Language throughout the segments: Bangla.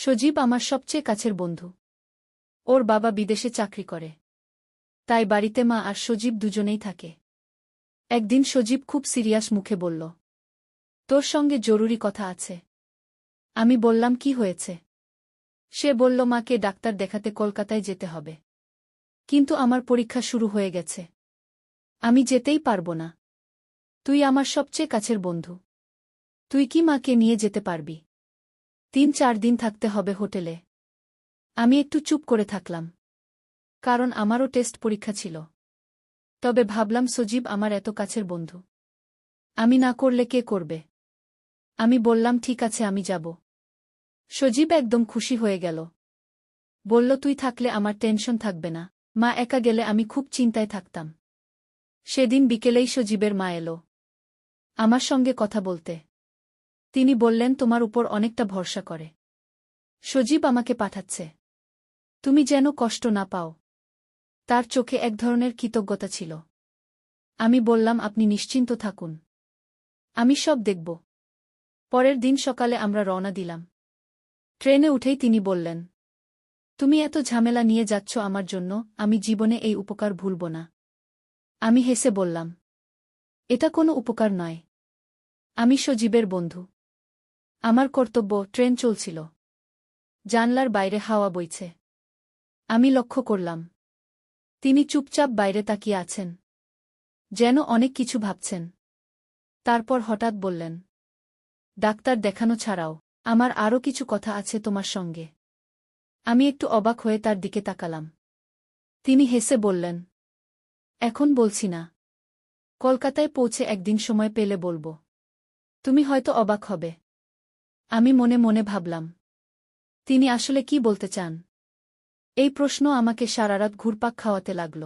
সজীব আমার সবচেয়ে কাছের বন্ধু। ওর বাবা বিদেশে চাকরি করে, তাই বাড়িতে মা আর সজীব দুজনেই থাকে। একদিন সজীব খুব সিরিয়াস মুখে বলল, তোর সঙ্গে জরুরি কথা আছে। আমি বললাম, কি হয়েছে? সে বলল, মাকে ডাক্তার দেখাতে কলকাতায় যেতে হবে। কিন্তু আমার পরীক্ষা শুরু হয়ে গেছে, আমি যেতেই পারব না। তুই আমার সবচেয়ে কাছের বন্ধু, তুই কি মাকে নিয়ে যেতে পারবি? 3-4 দিন থাকতে হবে হোটেলে। আমি একটু চুপ করে থাকলাম, কারণ আমারও টেস্ট পরীক্ষা ছিল। তবে ভাবলাম, সজীব আমার এত কাছের বন্ধু, আমি না করলে কে করবে? আমি বললাম, ঠিক আছে, আমি যাব। সজীব একদম খুশি হয়ে গেল। বলল, তুই থাকলে আমার টেনশন থাকবে না। মা একা গেলে আমি খুব চিন্তায় থাকতাম। সেদিন বিকেলেই সজীবের মা এলো আমার সঙ্গে কথা বলতে। তিনি বললেন, তোমার উপর অনেকটা ভরসা করে। সজীব আমাকে পাঠাচ্ছে, তুমি যেন কষ্ট না পাও। তার চোখে এক ধরনের কৃতজ্ঞতা ছিল। আমি বললাম, আপনি নিশ্চিন্ত থাকুন, আমি সব দেখব। পরের দিন সকালে আমরা রওনা দিলাম। ট্রেনে উঠেই তিনি বললেন, তুমি এত ঝামেলা নিয়ে যাচ্ছ আমার জন্য, আমি জীবনে এই উপকার ভুলব না। আমি হেসে বললাম, এটা কোনো উপকার নয়, আমি সজীবের বন্ধু। আমার কর্তব্য। ট্রেন চলছিল, জানলার বাইরে হাওয়া বইছে। আমি লক্ষ্য করলাম, তিনি চুপচাপ বাইরে তাকিয়ে আছেন, যেন অনেক কিছু ভাবছেন। তারপর হঠাৎ বললেন, ডাক্তার দেখানো ছাড়াও আমার আরও কিছু কথা আছে তোমার সঙ্গে। আমি একটু অবাক হয়ে তার দিকে তাকালাম। তিনি হেসে বললেন, এখন বলছি না, কলকাতায় পৌঁছে একদিন সময় পেলে বলবো। তুমি হয়তো অবাক হবে। আমি মনে মনে ভাবলাম, তিনি আসলে কি বলতে চান? এই প্রশ্ন আমাকে সারারাত ঘুরপাক খাওয়াতে লাগল।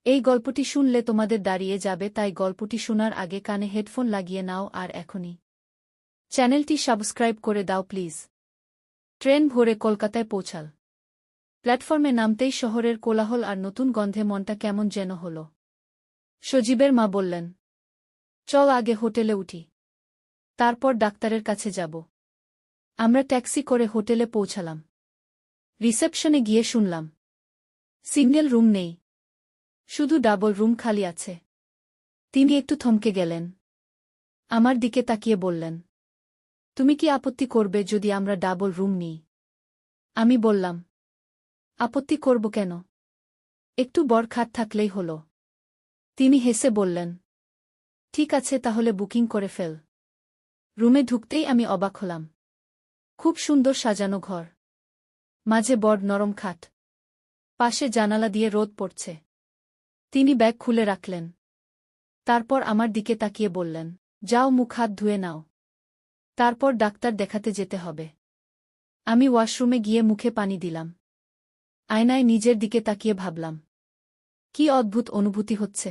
এই গল্পটি শুনলে তোমাদের দাঁড়িয়ে যাবে, তাই গল্পটি শোনার আগে কানে হেডফোন লাগিয়ে নাও আর এখনই চ্যানেলটি সাবস্ক্রাইব করে দাও প্লিজ। ট্রেন ভোরে কলকাতায় পৌঁছাল। প্ল্যাটফর্মে নামতেই শহরের কোলাহল আর নতুন গন্ধে মনটা কেমন যেন হল। সজীবের মা বললেন, চল আগে হোটেলে উঠি, তারপর ডাক্তারের কাছে যাব। আমরা ট্যাক্সি করে হোটেলে পৌঁছালাম। রিসেপশনে গিয়ে শুনলাম, সিঙ্গেল রুম নেই, শুধু ডাবল রুম খালি আছে। তিনি একটু থমকে গেলেন, আমার দিকে তাকিয়ে বললেন, তুমি কি আপত্তি করবে যদি আমরা ডাবল রুম নিই? আমি বললাম, আপত্তি করব কেন, একটু বড় খাট থাকলেই হলো। তিনি হেসে বললেন, ঠিক আছে, তাহলে বুকিং করে ফেল। রুমে ঢুকতেই আমি অবাক হলাম। খুব সুন্দর সাজানো ঘর, মাঝে বড় নরম খাট, পাশে জানালা দিয়ে রোদ পড়ছে। তিনি ব্যাগ খুলে রাখলেন, তারপর আমার দিকে তাকিয়ে বললেন, যাও, মুখ হাত ধুয়ে নাও, তারপর ডাক্তার দেখাতে যেতে হবে। আমি ওয়াশরুমে গিয়ে মুখে পানি দিলাম। আয়নায় নিজের দিকে তাকিয়ে ভাবলাম, কি অদ্ভুত অনুভূতি হচ্ছে।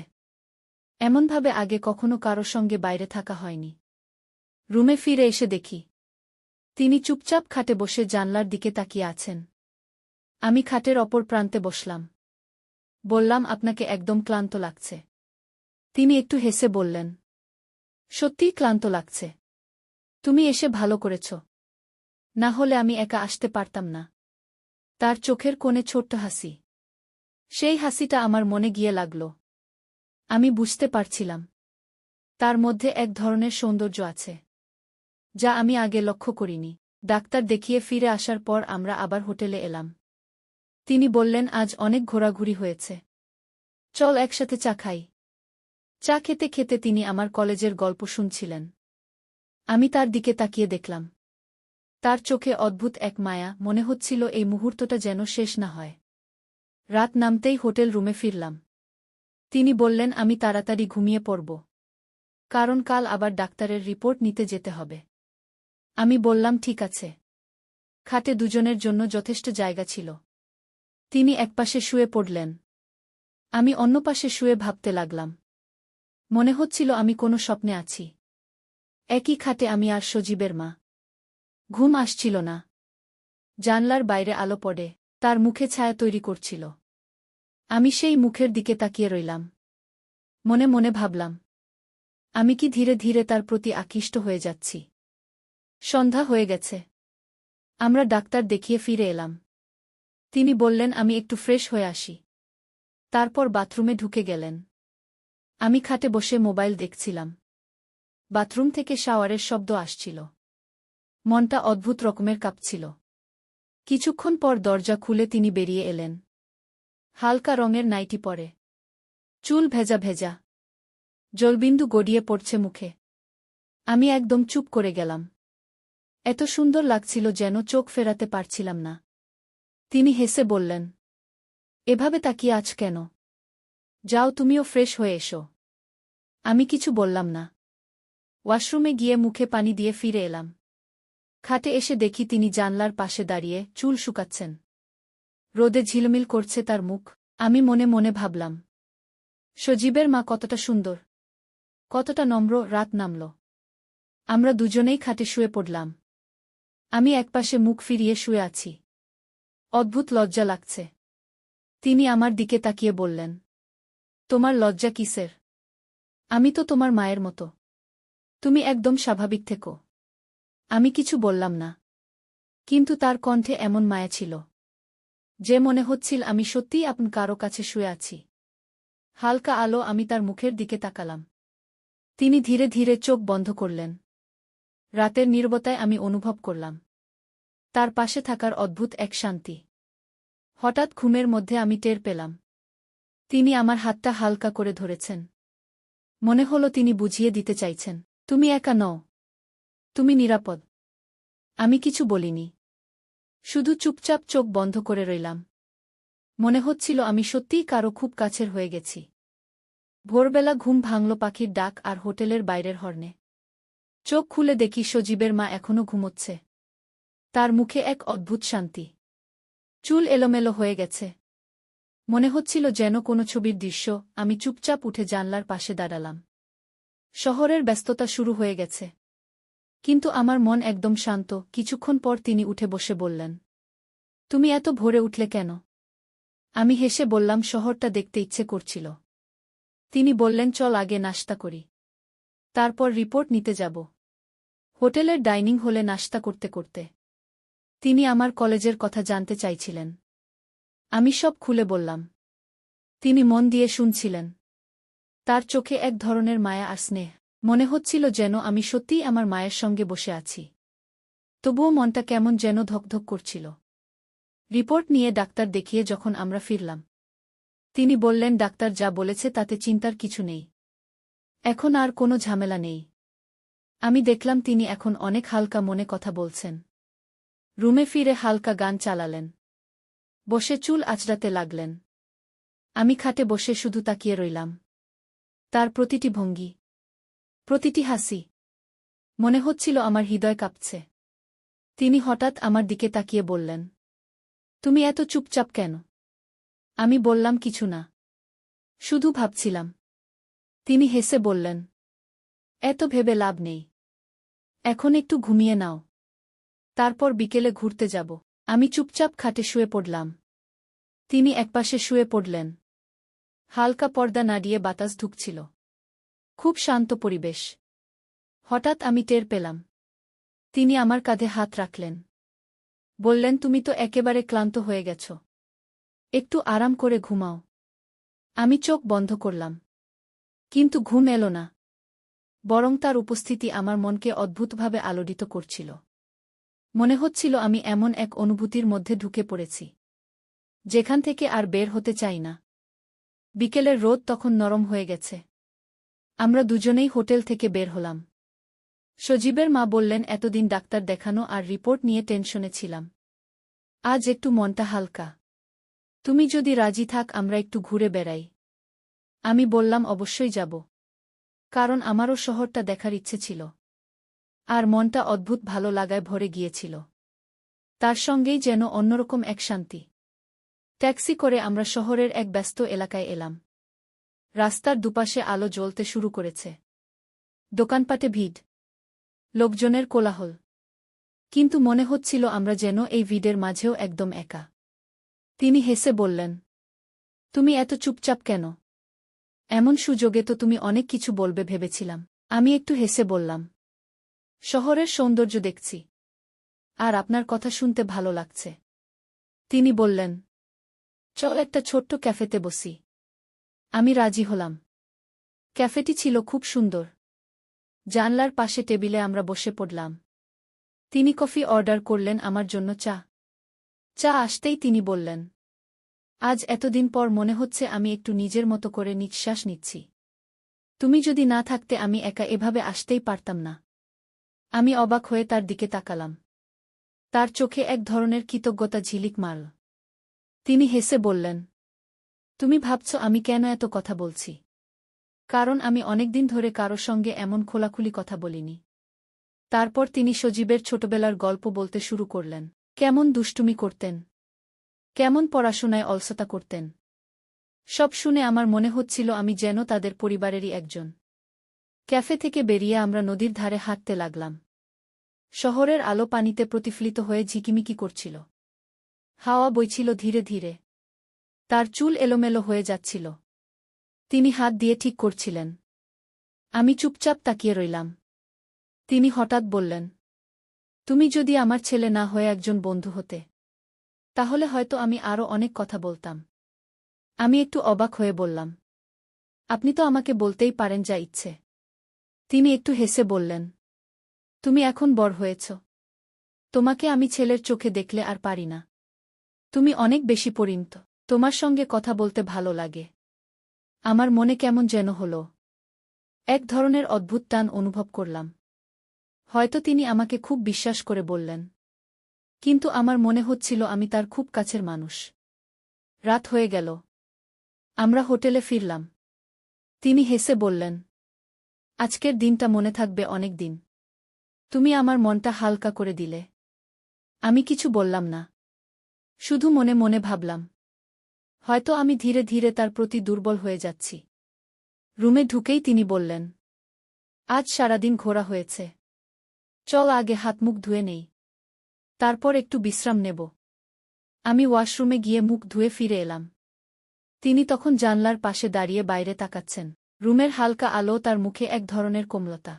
এমনভাবে আগে কখনো কারো সঙ্গে বাইরে থাকা হয়নি। রুমে ফিরে এসে দেখি, তিনি চুপচাপ খাটে বসে জানলার দিকে তাকিয়ে আছেন। আমি খাটের অপর প্রান্তে বসলাম। বললাম, আপনাকে একদম ক্লান্ত লাগছে। তিনি একটু হেসে বললেন, সত্যিই ক্লান্ত লাগছে। তুমি এসে ভালো করেছ, না হলে আমি একা আসতে পারতাম না। তার চোখের কোণে ছোট্ট হাসি, সেই হাসিটা আমার মনে গিয়ে লাগল। আমি বুঝতে পারছিলাম, তার মধ্যে এক ধরনের সৌন্দর্য আছে, যা আমি আগে লক্ষ্য করিনি। ডাক্তার দেখিয়ে ফিরে আসার পর আমরা আবার হোটেলে এলাম। তিনি বললেন, আজ অনেক ঘোরাঘুরি হয়েছে, চল একসাথে চা খাই। চা খেতে খেতে তিনি আমার কলেজের গল্প শুনছিলেন। আমি তার দিকে তাকিয়ে দেখলাম, তার চোখে অদ্ভুত এক মায়া, মনে হচ্ছিল এই মুহূর্তটা যেন শেষ না হয়। রাত নামতেই হোটেল রুমে ফিরলাম। তিনি বললেন, আমি তাড়াতাড়ি ঘুমিয়ে পড়ব, কারণ কাল আবার ডাক্তারের রিপোর্ট নিতে যেতে হবে। আমি বললাম, ঠিক আছে। খাটে দুজনের জন্য যথেষ্ট জায়গা ছিল। তিনি একপাশে শুয়ে পড়লেন, আমি অন্য পাশে শুয়ে ভাবতে লাগলাম। মনে হচ্ছিল আমি কোনো স্বপ্নে আছি। একই খাটে আমি আর সজীবের মা। ঘুম আসছিল না। জানলার বাইরে আলো পড়ে তার মুখে ছায়া তৈরি করছিল। আমি সেই মুখের দিকে তাকিয়ে রইলাম। মনে মনে ভাবলাম, আমি কি ধীরে ধীরে তার প্রতি আকৃষ্ট হয়ে যাচ্ছি? সন্ধ্যা হয়ে গেছে। আমরা ডাক্তার দেখিয়ে ফিরে এলাম। তিনি বললেন আমি একটু ফ্রেশ হয়ে আসি। তারপর বাথরুমে ঢুকে গেলেন। আমি খাটে বসে মোবাইল দেখছিলাম। বাথরুম থেকে শাওয়ারের শব্দ আসছিল। মনটা অদ্ভুত রকমের কাঁপছিল। কিছুক্ষণ পর দরজা খুলে তিনি বেরিয়ে এলেন। হালকা রঙের নাইটি পরে, চুল ভেজা ভেজা, জলবিন্দু গড়িয়ে পড়ছে মুখে। আমি একদম চুপ করে গেলাম। এত সুন্দর লাগছিল যেন চোখ ফেরাতে পারছিলাম না। তিনি হেসে বললেন, এভাবে তাকিয়ে আছ কেন? যাও, তুমিও ফ্রেশ হয়ে এসো। আমি কিছু বললাম না। ওয়াশরুমে গিয়ে মুখে পানি দিয়ে ফিরে এলাম। খাটে এসে দেখি তিনি জানলার পাশে দাঁড়িয়ে চুল শুকাচ্ছেন। রোদে ঝিলমিল করছে তার মুখ। আমি মনে মনে ভাবলাম, সজীবের মা কতটা সুন্দর, কতটা নম্র। রাত নামল। আমরা দুজনেই খাটে শুয়ে পড়লাম। আমি একপাশে মুখ ফিরিয়ে শুয়ে আছি। অদ্ভুত লজ্জা লাগছে। তিনি আমার দিকে তাকিয়ে বললেন, তোমার লজ্জা কিসের? আমি তো তোমার মায়ের মতো। তুমি একদম স্বাভাবিক থেকো। আমি কিছু বললাম না। কিন্তু তার কণ্ঠে এমন মায়া ছিল যে মনে হচ্ছিল আমি সত্যিই আপন কারো কাছে শুয়ে আছি। হালকা আলো, আমি তার মুখের দিকে তাকালাম। তিনি ধীরে ধীরে চোখ বন্ধ করলেন। রাতের নীরবতায় আমি অনুভব করলাম তার পাশে থাকার অদ্ভুত এক শান্তি। হঠাৎ ঘুমের মধ্যে আমি টের পেলাম তিনি আমার হাতটা হালকা করে ধরেছেন। মনে হলো তিনি বুঝিয়ে দিতে চাইছেন, তুমি একা নও, তুমি নিরাপদ। আমি কিছু বলিনি, শুধু চুপচাপ চোখ বন্ধ করে রইলাম। মনে হচ্ছিল আমি সত্যিই কারো খুব কাছের হয়ে গেছি। ভোরবেলা ঘুম ভাঙল পাখির ডাক আর হোটেলের বাইরের হর্নে। চোখ খুলে দেখি সজীবের মা এখনো ঘুমোচ্ছে। তার মুখে এক অদ্ভুত শান্তি। চুল এলোমেলো হয়ে গেছে। মনে হচ্ছিল যেন কোনো ছবির দৃশ্য। আমি চুপচাপ উঠে জানলার পাশে দাঁড়ালাম। শহরের ব্যস্ততা শুরু হয়ে গেছে, কিন্তু আমার মন একদম শান্ত। কিছুক্ষণ পর তিনি উঠে বসে বললেন, তুমি এত ভোরে উঠলে কেন? আমি হেসে বললাম, শহরটা দেখতে ইচ্ছে করছিল। তিনি বললেন, চল আগে নাশতা করি, তারপর রিপোর্ট নিতে যাব। হোটেলের ডাইনিং হলে নাশতা করতে করতে তিনি আমার কলেজের কথা জানতে চাইছিলেন। আমি সব খুলে বললাম। তিনি মন দিয়ে শুনছিলেন। তার চোখে এক ধরনের মায়া আর স্নেহ। মনে হচ্ছিল যেন আমি সত্যিই আমার মায়ের সঙ্গে বসে আছি। তবুও মনটা কেমন যেন ধকধক করছিল। রিপোর্ট নিয়ে ডাক্তার দেখিয়ে যখন আমরা ফিরলাম, তিনি বললেন, ডাক্তার যা বলেছে তাতে চিন্তার কিছু নেই। এখন আর কোনো ঝামেলা নেই। আমি দেখলাম তিনি এখন অনেক হালকা মনে কথা বলছেন। রুমে ফিরে হালকা গান চালালেন, বসে চুল আঁচড়াতে লাগলেন। আমি খাটে বসে শুধু তাকিয়ে রইলাম। তার প্রতিটি ভঙ্গি, প্রতিটি হাসি, মনে হচ্ছিল আমার হৃদয় কাঁপছে। তিনি হঠাৎ আমার দিকে তাকিয়ে বললেন, তুমি এত চুপচাপ কেন? আমি বললাম, কিছু না, শুধু ভাবছিলাম। তিনি হেসে বললেন, এত ভেবে লাভ নেই, এখন একটু ঘুমিয়ে নাও, তারপর বিকেলে ঘুরতে যাব। আমি চুপচাপ খাটে শুয়ে পড়লাম। তিনি একপাশে শুয়ে পড়লেন। হালকা পর্দা নাড়িয়ে বাতাস ঢুকছিল। খুব শান্ত পরিবেশ। হঠাৎ আমি টের পেলাম তিনি আমার কাঁধে হাত রাখলেন। বললেন, তুমি তো একেবারে ক্লান্ত হয়ে গেছ, একটু আরাম করে ঘুমাও। আমি চোখ বন্ধ করলাম, কিন্তু ঘুম এলো না। বরং তার উপস্থিতি আমার মনকে অদ্ভুতভাবে আলোড়িত করছিল। মনে হচ্ছিল আমি এমন এক অনুভূতির মধ্যে ঢুকে পড়েছি যেখান থেকে আর বের হতে চাই না। বিকেলের রোদ তখন নরম হয়ে গেছে। আমরা দুজনেই হোটেল থেকে বের হলাম। সজীবের মা বললেন, এতদিন ডাক্তার দেখানো আর রিপোর্ট নিয়ে টেনশনে ছিলাম, আজ একটু মনটা হালকা। তুমি যদি রাজি থাক আমরা একটু ঘুরে বেড়াই। আমি বললাম, অবশ্যই যাব, কারণ আমারও শহরটা দেখার ইচ্ছে ছিল। আর মনটা অদ্ভুত ভালো লাগায় ভরে গিয়েছিল। তার সঙ্গেই যেন অন্যরকম এক শান্তি। ট্যাক্সি করে আমরা শহরের এক ব্যস্ত এলাকায় এলাম। রাস্তার দুপাশে আলো জ্বলতে শুরু করেছে। দোকানপাটে ভিড়, লোকজনের কোলাহল। কিন্তু মনে হচ্ছিল আমরা যেন এই ভিড়ের মাঝেও একদম একা। তিনি হেসে বললেন, তুমি এত চুপচাপ কেন? এমন সুযোগে তো তুমি অনেক কিছু বলবে ভেবেছিলাম। আমি একটু হেসে বললাম, শহরের সৌন্দর্য দেখছি, আর আপনার কথা শুনতে ভালো লাগছে। তিনি বললেন, চল একটা ছোট্ট ক্যাফেতে বসি। আমি রাজি হলাম। ক্যাফেটি ছিল খুব সুন্দর। জানলার পাশে টেবিলে আমরা বসে পড়লাম। তিনি কফি অর্ডার করলেন, আমার জন্য চা। চা আসতেই তিনি বললেন, আজ এতদিন পর মনে হচ্ছে আমি একটু নিজের মতো করে নিঃশ্বাস নিচ্ছি। তুমি যদি না থাকতে আমি একা এভাবে আসতেই পারতাম না। আমি অবাক হয়ে তার দিকে তাকালাম। তার চোখে এক ধরনের কৃতজ্ঞতা ঝিলিক মারল। তিনি হেসে বললেন, তুমি ভাবছ আমি কেন এত কথা বলছি? কারণ আমি অনেকদিন ধরে কারো সঙ্গে এমন খোলাখুলি কথা বলিনি। তারপর তিনি সজীবের ছোটবেলার গল্প বলতে শুরু করলেন। কেমন দুষ্টুমি করতেন, কেমন পড়াশোনায় অলসতা করতেন। সব শুনে আমার মনে হচ্ছিল আমি যেন তাদের পরিবারেরই একজন। ক্যাফে থেকে বেরিয়ে আমরা নদীর ধারে হাঁটতে লাগলাম। শহরের আলো পানিতে প্রতিফলিত হয়ে ঝিকিমিকি করছিল। হাওয়া বইছিল ধীরে ধীরে। তার চুল এলোমেলো হয়ে যাচ্ছিল। তিনি হাত দিয়ে ঠিক করছিলেন। আমি চুপচাপ তাকিয়ে রইলাম। তিনি হঠাৎ বললেন, তুমি যদি আমার ছেলে না হয়ে একজন বন্ধু হতে, তাহলে হয়তো আমি আরও অনেক কথা বলতাম। আমি একটু অবাক হয়ে বললাম, আপনি তো আমাকে বলতেই পারেন যা ইচ্ছে। তিনি একটু হেসে বললেন, তুমি এখন বড় হয়েছ। তোমাকে আমি ছেলের চোখে দেখলে আর পারি না। তুমি অনেক বেশি পরিণত। তোমার সঙ্গে কথা বলতে ভালো লাগে। আমার মনে কেমন যেন হলো। এক ধরনের অদ্ভুত টান অনুভব করলাম। হয়তো তিনি আমাকে খুব বিশ্বাস করে বললেন। কিন্তু আমার মনে হচ্ছিল আমি তার খুব কাছের মানুষ। রাত হয়ে গেল। আমরা হোটেলে ফিরলাম। তিনি হেসে বললেন, আজকের দিনটা মনে থাকবে অনেক দিন। তুমি আমার মনটা হালকা করে দিলে। আমি কিছু বললাম না। শুধু মনে মনে ভাবলাম, হয়তো আমি ধীরে ধীরে তার প্রতি দুর্বল হয়ে যাচ্ছি। রুমে ঢুকেই তিনি বললেন, আজ সারাদিন ঘোরা হয়েছে। চল আগে হাত মুখ ধুয়ে নেই। তারপর একটু বিশ্রাম নেব। আমি ওয়াশরুমে গিয়ে মুখ ধুয়ে ফিরে এলাম। তিনি তখন জানলার পাশে দাঁড়িয়ে বাইরে তাকাচ্ছেন। রুমের হালকা আলো, তার মুখে এক ধরনের কোমলতা।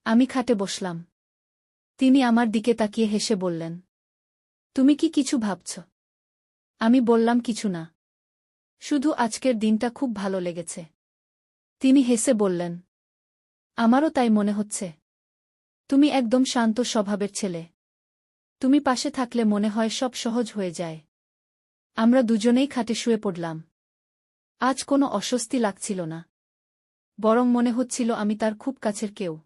আমি খাটে বসলাম। তিনি আমার দিকে তাকিয়ে হেসে বললেন, তুমি কি কিছু ভাবছ? আমি বললাম, কিছু না। শুধু আজকের দিনটা খুব ভালো লেগেছে। তিনি হেসে বললেন, আমারও তাই মনে হচ্ছে। তুমি একদম শান্ত স্বভাবের ছেলে। তুমি পাশে থাকলে মনে হয় সব সহজ হয়ে যায়। আমরা দুজনেই খাটে শুয়ে পড়লাম। আজ কোনো অস্বস্তি লাগছিল না। বরং মনে হচ্ছিল আমি তার খুব কাছের কেউ।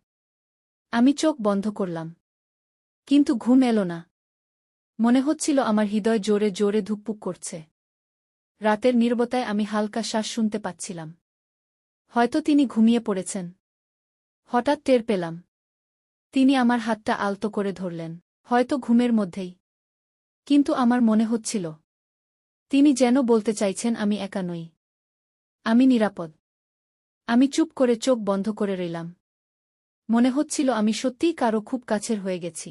আমি চোখ বন্ধ করলাম। কিন্তু ঘুম এলো না। মনে হচ্ছিল আমার হৃদয় জোরে জোরে ধুকপুক করছে। রাতের নীরবতায় আমি হালকা শ্বাস শুনতে পাচ্ছিলাম। হয়তো তিনি ঘুমিয়ে পড়েছেন। হঠাৎ টের পেলাম, তিনি আমার হাতটা আলতো করে ধরলেন। হয়তো ঘুমের মধ্যেই। কিন্তু আমার মনে হচ্ছিল, তিনি যেন বলতে চাইছেন আমি একা নই। আমি নিরাপদ। আমি চুপ করে চোখ বন্ধ করে রইলাম। মনে হচ্ছিল আমি সত্যিই কারো খুব কাছের হয়ে গেছি।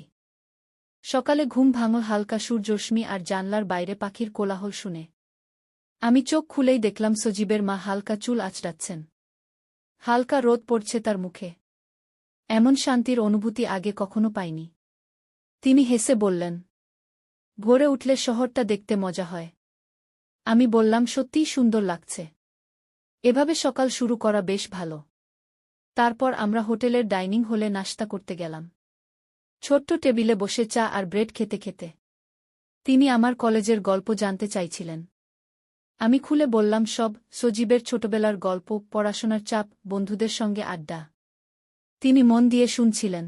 সকালে ঘুম ভাঙল হালকা সূর্যরশ্মি আর জানলার বাইরে পাখির কোলাহল শুনে। আমি চোখ খুলেই দেখলাম সজীবের মা হালকা চুল আঁচড়াচ্ছেন। হালকা রোদ পড়ছে তার মুখে। এমন শান্তির অনুভূতি আগে কখনো পাইনি। তিনি হেসে বললেন, ভোরে উঠলে শহরটা দেখতে মজা হয়। আমি বললাম, সত্যিই সুন্দর লাগছে। এভাবে সকাল শুরু করা বেশ ভালো। তারপর আমরা হোটেলের ডাইনিং হলে নাশতা করতে গেলাম। ছোট্ট টেবিলে বসে চা আর ব্রেড খেতে খেতে তিনি আমার কলেজের গল্প জানতে চাইছিলেন। আমি খুলে বললাম সব, সজীবের ছোটবেলার গল্প, পড়াশোনার চাপ, বন্ধুদের সঙ্গে আড্ডা। তিনি মন দিয়ে শুনছিলেন।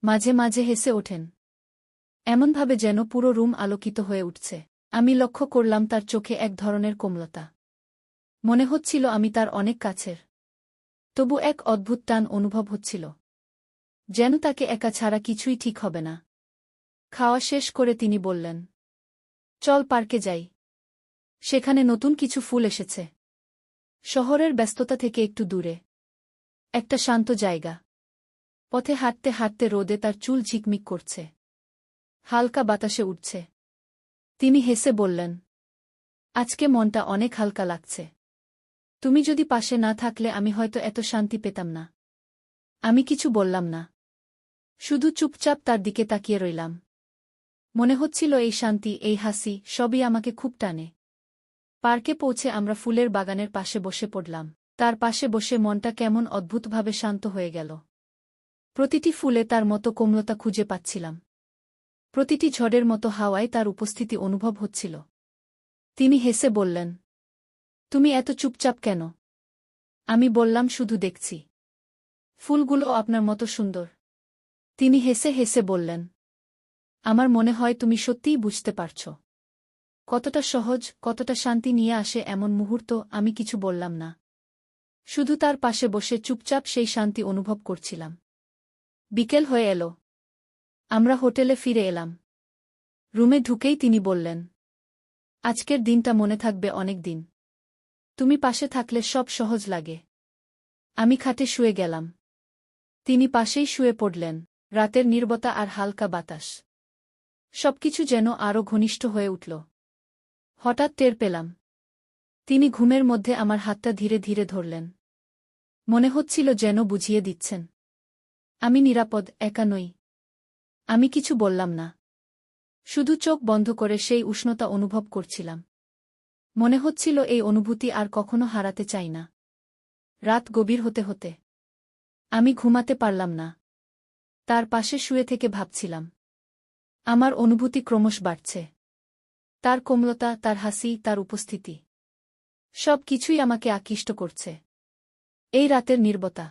মাঝে মাঝে হেসে ওঠেন, এমনভাবে যেন পুরো রুম আলোকিত হয়ে উঠছে। আমি লক্ষ্য করলাম তার চোখে এক ধরনের কোমলতা। মনে হচ্ছিল আমি তার অনেক কাছের। তবু এক অদ্ভুত টান অনুভব হচ্ছিল। যেন তাকে একা ছাড়া কিছুই ঠিক হবে না। খাওয়া শেষ করে তিনি বললেন, চল পার্কে যাই। সেখানে নতুন কিছু ফুল এসেছে। শহরের ব্যস্ততা থেকে একটু দূরে। একটা শান্ত জায়গা। পথে হাঁটতে হাঁটতে রোদে তার চুল ঝিকমিক করছে। হালকা বাতাসে উঠছে। তিনি হেসে বললেন, আজকে মনটা অনেক হালকা লাগছে। তুমি যদি পাশে না থাকলে আমি হয়তো এত শান্তি পেতাম না। আমি কিছু বললাম না। শুধু চুপচাপ তার দিকে তাকিয়ে রইলাম। মনে হচ্ছিল এই শান্তি, এই হাসি, সবই আমাকে খুব টানে। পার্কে পৌঁছে আমরা ফুলের বাগানের পাশে বসে পড়লাম। তার পাশে বসে মনটা কেমন অদ্ভুতভাবে শান্ত হয়ে গেল। প্রতিটি ফুলে তার মতো কোমলতা খুঁজে পাচ্ছিলাম। প্রতিটি ঝড়ের মতো হাওয়ায় তার উপস্থিতি অনুভব হচ্ছিল। তিনি হেসে বললেন, তুমি এত চুপচাপ কেন? আমি বললাম, শুধু দেখছি। ফুলগুলো আপনার মতো সুন্দর। তিনি হেসে হেসে বললেন, আমার মনে হয় তুমি সত্যিই বুঝতে পারছ কতটা সহজ, কতটা শান্তি নিয়ে আসে এমন মুহূর্ত। আমি কিছু বললাম না, শুধু তার পাশে বসে চুপচাপ সেই শান্তি অনুভব করছিলাম। বিকেল হয়ে এল। আমরা হোটেলে ফিরে এলাম। রুমে ঢুকেই তিনি বললেন, আজকের দিনটা মনে থাকবে অনেক দিন। তুমি পাশে থাকলে সব সহজ লাগে। আমি খাটে শুয়ে গেলাম। তিনি পাশেই শুয়ে পড়লেন। রাতের নীরবতা আর হালকা বাতাস, সবকিছু যেন আরও ঘনিষ্ঠ হয়ে উঠল। হঠাৎ টের পেলাম, তিনি ঘুমের মধ্যে আমার হাতটা ধীরে ধীরে ধরলেন। মনে হচ্ছিল যেন বুঝিয়ে দিচ্ছেন, আমি নিরাপদ, একা নই। আমি কিছু বললাম না, শুধু চোখ বন্ধ করে সেই উষ্ণতা অনুভব করছিলাম। মনে হচ্ছিল এই অনুভূতি আর কখনো হারাতে চাই না। রাত গভীর হতে হতে আমি ঘুমাতে পারলাম না। তার পাশে শুয়ে থেকে ভাবছিলাম, আমার অনুভূতি ক্রমশ বাড়ছে। তার কোমলতা, তার হাসি, তার উপস্থিতি, সব কিছুই আমাকে আকৃষ্ট করছে। এই রাতের নীরবতা,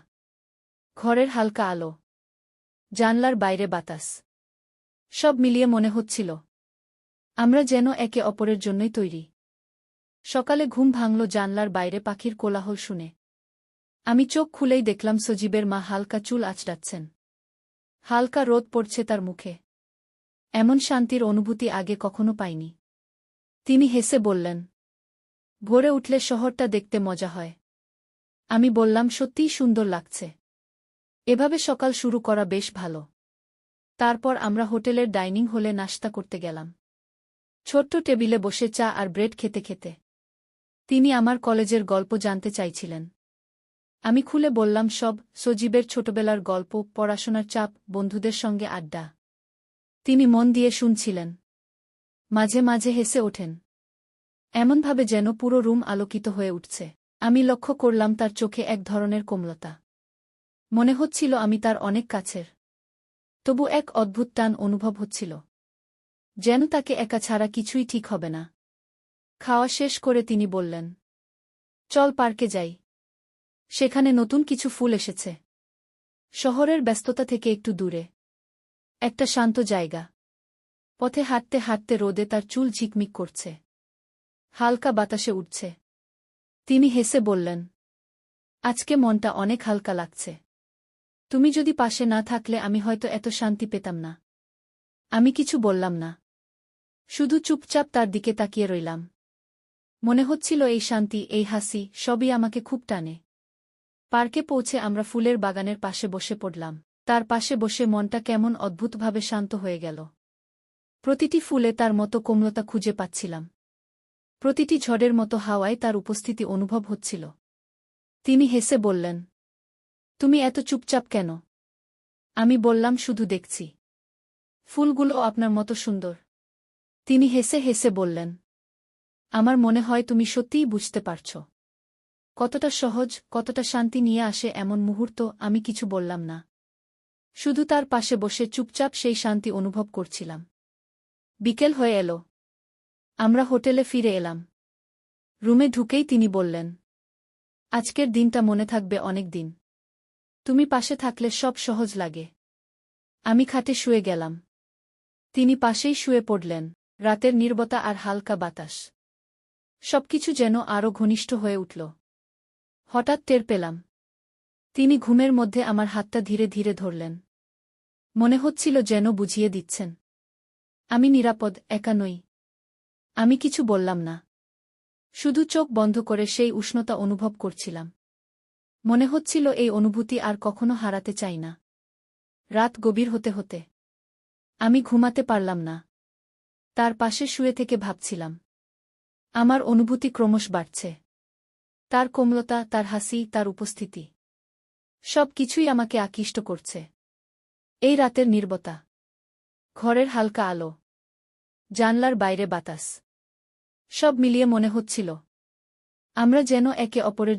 ঘরের হালকা আলো, জানলার বাইরে বাতাস, সব মিলিয়ে মনে হচ্ছিল আমরা যেন একে অপরের জন্যই তৈরি। সকালে ঘুম ভাঙল জানলার বাইরে পাখির কোলাহল শুনে। আমি চোখ খুলেই দেখলাম সজীবের মা হালকা চুল আঁচড়াচ্ছেন। হালকা রোদ পড়ছে তার মুখে। এমন শান্তির অনুভূতি আগে কখনো পাইনি। তিনি হেসে বললেন, ভোরে উঠলে শহরটা দেখতে মজা হয়। আমি বললাম, সত্যিই সুন্দর লাগছে। এভাবে সকাল শুরু করা বেশ ভালো। তারপর আমরা হোটেলের ডাইনিং হলে নাশতা করতে গেলাম। ছোট্ট টেবিলে বসে চা আর ব্রেড খেতে খেতে তিনি আমার কলেজের গল্প জানতে চাইছিলেন। আমি খুলে বললাম সব, সজীবের ছোটবেলার গল্প, পড়াশোনার চাপ, বন্ধুদের সঙ্গে আড্ডা। তিনি মন দিয়ে শুনছিলেন, মাঝে মাঝে হেসে ওঠেন, এমনভাবে যেন পুরো রুম আলোকিত হয়ে উঠছে। আমি লক্ষ্য করলাম তার চোখে এক ধরনের কোমলতা। মনে হচ্ছিল আমি তার অনেক কাছের। তবু এক অদ্ভুত টান অনুভব হচ্ছিল, যেন তাকে একা ছাড়া কিছুই ঠিক হবে না। খাওয়া শেষ করে তিনি বললেন, চল পার্কে যাই। সেখানে নতুন কিছু ফুল এসেছে। শহরের ব্যস্ততা থেকে একটু দূরে একটা শান্ত জায়গা। পথে হাঁটতে হাঁটতে রোদে তার চুল ঝিকমিক করছে, হালকা বাতাসে উঠছে। তিনি হেসে বললেন, আজকে মনটা অনেক হালকা লাগছে। তুমি যদি পাশে না থাকলে আমি হয়তো এত শান্তি পেতাম না। আমি কিছু বললাম না, শুধু চুপচাপ তার দিকে তাকিয়ে রইলাম। মনে হচ্ছিল এই শান্তি, এই হাসি, সবই আমাকে খুব টানে। পার্কে পৌঁছে আমরা ফুলের বাগানের পাশে বসে পড়লাম। তার পাশে বসে মনটা কেমন অদ্ভুতভাবে শান্ত হয়ে গেল। প্রতিটি ফুলে তার মতো কোমলতা খুঁজে পাচ্ছিলাম। প্রতিটি ঝড়ের মতো হাওয়ায় তার উপস্থিতি অনুভব হচ্ছিল। তিনি হেসে বললেন, তুমি এত চুপচাপ কেন? আমি বললাম, শুধু দেখছি। ফুলগুলো আপনার মতো সুন্দর। তিনি হেসে হেসে বললেন, আমার মনে হয় তুমি সত্যিই বুঝতে পারছ কতটা সহজ, কতটা শান্তি নিয়ে আসে এমন মুহূর্ত। আমি কিছু বললাম না, শুধু তার পাশে বসে চুপচাপ সেই শান্তি অনুভব করছিলাম। বিকেল হয়ে এল। আমরা হোটেলে ফিরে এলাম। রুমে ঢুকেই তিনি বললেন, আজকের দিনটা মনে থাকবে অনেক দিন। তুমি পাশে থাকলে সব সহজ লাগে। আমি খাটে শুয়ে গেলাম। তিনি পাশেই শুয়ে পড়লেন। রাতের নীরবতা আর হালকা বাতাস, সবকিছু যেন আরও ঘনিষ্ঠ হয়ে উঠল। হঠাৎ টের পেলাম, তিনি ঘুমের মধ্যে আমার হাতটা ধীরে ধীরে ধরলেন। মনে হচ্ছিল যেন বুঝিয়ে দিচ্ছেন, আমি নিরাপদ, একা নই। আমি কিছু বললাম না, শুধু চোখ বন্ধ করে সেই উষ্ণতা অনুভব করছিলাম। মনে হচ্ছিল এই অনুভূতি আর কখনো হারাতে চাই না। রাত গভীর হতে হতে আমি ঘুমাতে পারলাম না। তার পাশে শুয়ে থেকে ভাবছিলাম, আমার অনুভূতি ক্রমশ বাড়ছে। তার কোমলতা, তার হাসি, তার উপস্থিতি, সব কিছুই আমাকে আকৃষ্ট করছে। এই রাতের নীরবতা, ঘরের হালকা আলো, জানলার বাইরে বাতাস, সব মিলিয়ে মনে হচ্ছিল আমরা যেন একে অপরের